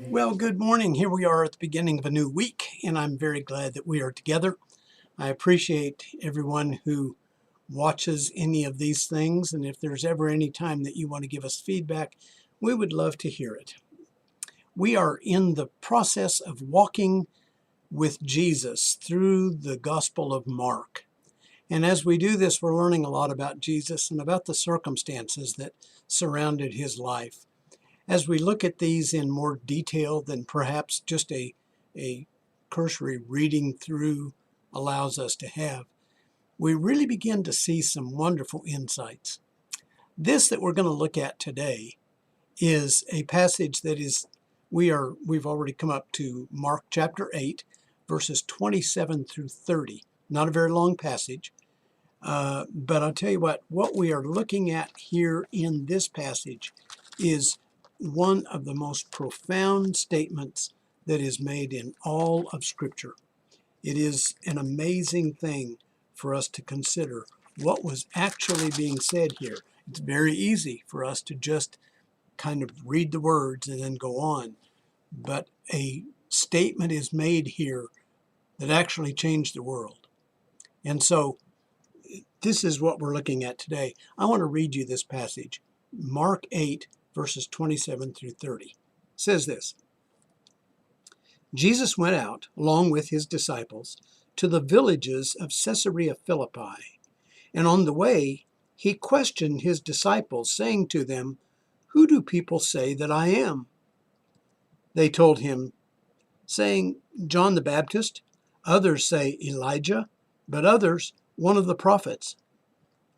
Well, good morning. Here we are at the beginning of a new week, and I'm very glad that we are together. I appreciate everyone who watches any of these things, and if there's ever any time that you want to give us feedback, we would love to hear it. We are in the process of walking with Jesus through the Gospel of Mark. And as we do this, we're learning a lot about Jesus and about the circumstances that surrounded his life. As we look at these in more detail than perhaps just a cursory reading through allows us to have, we really begin to see some wonderful insights. This that we're going to look at today is a passage that we've already come up to Mark chapter 8, verses 27 through 30. Not a very long passage, but I'll tell you what we are looking at here in this passage is one of the most profound statements that is made in all of Scripture. It is an amazing thing for us to consider what was actually being said here. It's very easy for us to just kind of read the words and then go on, but a statement is made here that actually changed the world. And so this is what we're looking at today. I want to read you this passage, Mark 8, verses 27 through 30. It says this: Jesus went out, along with his disciples, to the villages of Caesarea Philippi, and on the way he questioned his disciples, saying to them, "Who do people say that I am?" They told him, saying, "John the Baptist, others say Elijah, but others, one of the prophets."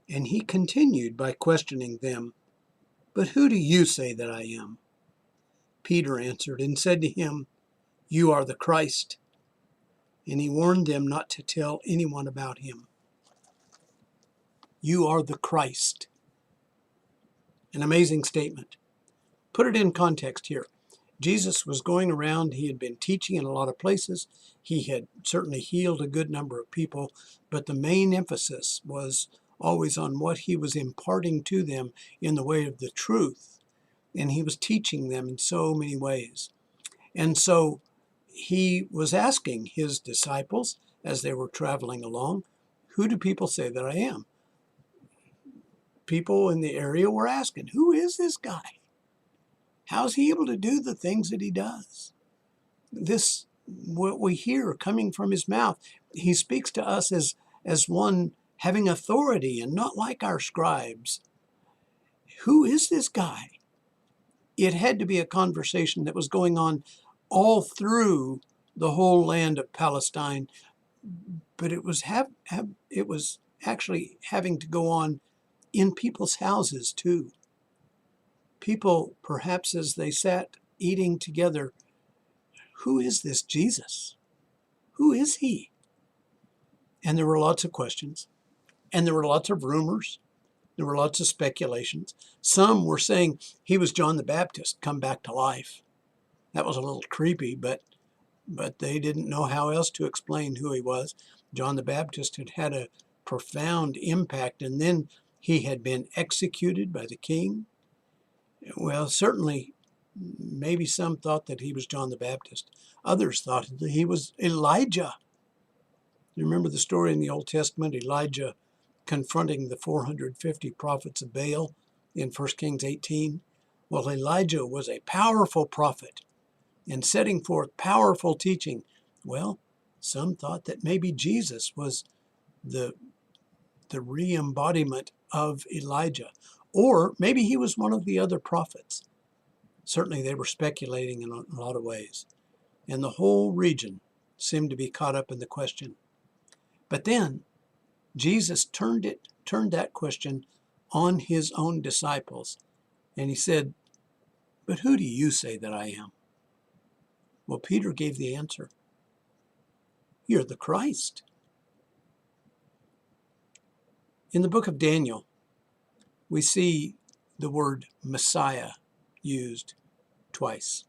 And he continued by questioning them, "But who do you say that I am?" Peter answered and said to him, "You are the Christ." And he warned them not to tell anyone about him. You are the Christ. An amazing statement. Put it in context here. Jesus was going around. He had been teaching in a lot of places. He had certainly healed a good number of people, but the main emphasis was always on what he was imparting to them in the way of the truth. And he was teaching them in so many ways. And so he was asking his disciples as they were traveling along, "Who do people say that I am?" People in the area were asking, "Who is this guy? How's he able to do the things that he does?" This, what we hear coming from his mouth, he speaks to us as one having authority and not like our scribes. Who is this guy? It had to be a conversation that was going on all through the whole land of Palestine, but it was actually having to go on in people's houses too. People, perhaps as they sat eating together, who is this Jesus? Who is he? And there were lots of questions, and there were lots of rumors. There were lots of speculations. Some were saying he was John the Baptist come back to life. That was a little creepy, but they didn't know how else to explain who he was. John the Baptist had had a profound impact, and then he had been executed by the king. Well, certainly, maybe some thought that he was John the Baptist. Others thought that he was Elijah. You remember the story in the Old Testament, Elijah confronting the 450 prophets of Baal in 1 Kings 18? Well, Elijah was a powerful prophet and setting forth powerful teaching. Well, some thought that maybe Jesus was the re-embodiment of Elijah, or maybe he was one of the other prophets. Certainly they were speculating in a lot of ways, and the whole region seemed to be caught up in the question. But then Jesus turned that question on his own disciples, and he said, "But who do you say that I am?" Well, Peter gave the answer. You're the Christ. In the book of Daniel, we see the word Messiah used twice.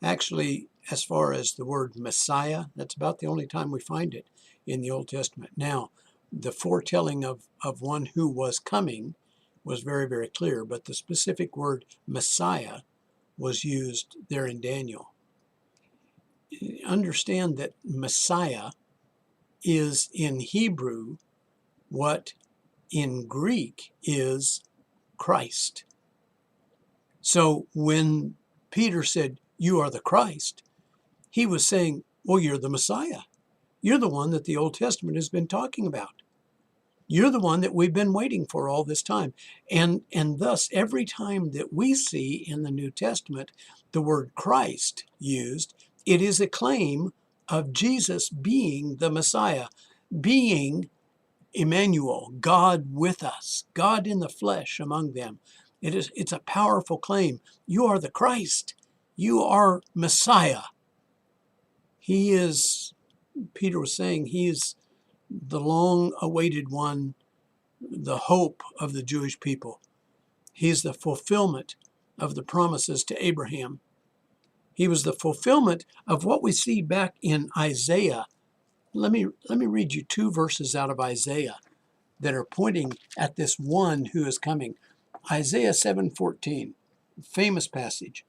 Actually, as far as the word Messiah, that's about the only time we find it in the Old Testament. Now, the foretelling of one who was coming was very, very clear, but the specific word Messiah was used there in Daniel. Understand that Messiah is in Hebrew what in Greek is Christ. So when Peter said, "You are the Christ," he was saying, well, you're the Messiah. You're the one that the Old Testament has been talking about. You're the one that we've been waiting for all this time. And thus, every time that we see in the New Testament the word Christ used, it is a claim of Jesus being the Messiah, being Emmanuel, God with us, God in the flesh among them. It's a powerful claim. You are the Christ. You are Messiah. He is, Peter was saying, he is the long-awaited one, the hope of the Jewish people. He is the fulfillment of the promises to Abraham. He was the fulfillment of what we see back in Isaiah. Let me read you 2 verses out of Isaiah that are pointing at this one who is coming. Isaiah 7:14, famous passage.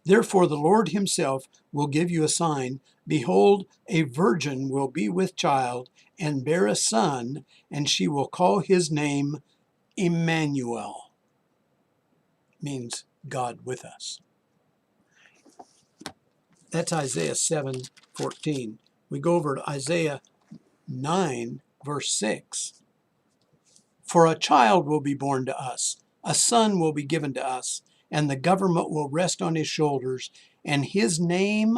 Therefore the Lord himself will give you a sign. Behold, a virgin will be with child and bear a son, and she will call his name Emmanuel. Means God with us. That's Isaiah 7:14. We go over to Isaiah 9, verse 6. For a child will be born to us, a son will be given to us, and the government will rest on his shoulders, and his name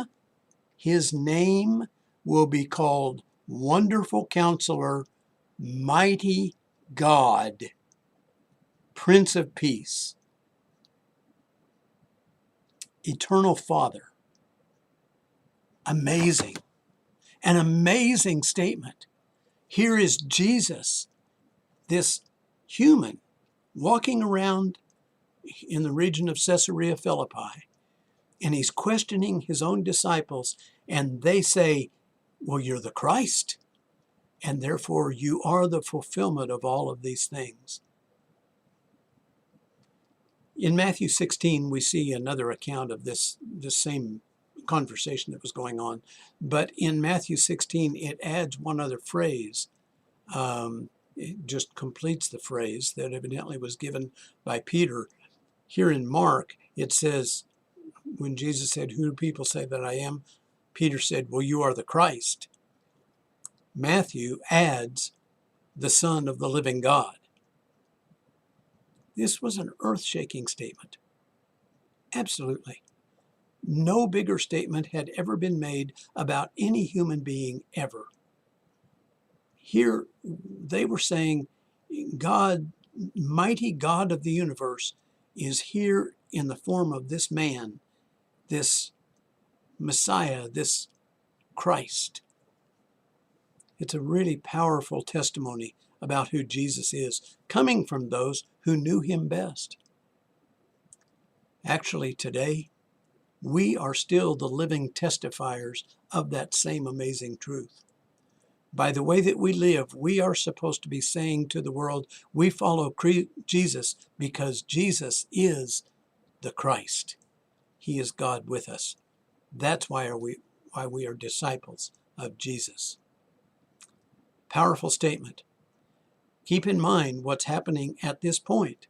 will be called Wonderful Counselor, Mighty God, Prince of Peace, Eternal Father. Amazing. An amazing statement. Here is Jesus, this human, walking around in the region of Caesarea Philippi, and he's questioning his own disciples, and they say, well, you're the Christ, and therefore you are the fulfillment of all of these things. In Matthew 16, we see another account of this same conversation that was going on, but in Matthew 16, it adds one other phrase. It just completes the phrase that evidently was given by Peter. Here in Mark, it says, when Jesus said, who do people say that I am? Peter said, well, you are the Christ. Matthew adds, the Son of the living God. This was an earth-shaking statement. Absolutely. No bigger statement had ever been made about any human being ever. Here, they were saying, God, mighty God of the universe, is here in the form of this man, this Messiah, this Christ. It's a really powerful testimony about who Jesus is, coming from those who knew him best. Actually, today, we are still the living testifiers of that same amazing truth. By the way that we live, we are supposed to be saying to the world, we follow Jesus because Jesus is the Christ. He is God with us. That's why we are disciples of Jesus. Powerful statement. Keep in mind what's happening at this point.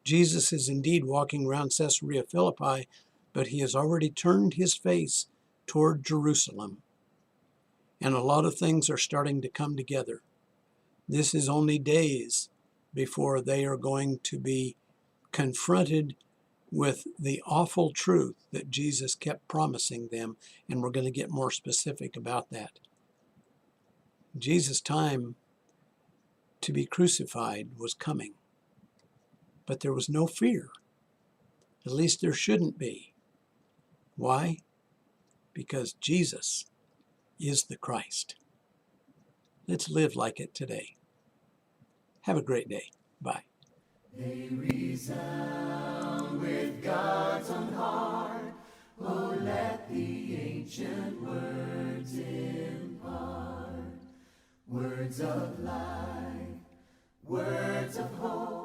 Jesus is indeed walking around Caesarea Philippi, but he has already turned his face toward Jerusalem. And a lot of things are starting to come together. This is only days before they are going to be confronted with the awful truth that Jesus kept promising them, and we're going to get more specific about that. Jesus' time to be crucified was coming, but there was no fear. At least there shouldn't be. Why? Because Jesus is the Christ. Let's live like it today. Have a great day. Bye. They resound with God's own heart. Oh, let the ancient words impart. Words words of life, words of hope.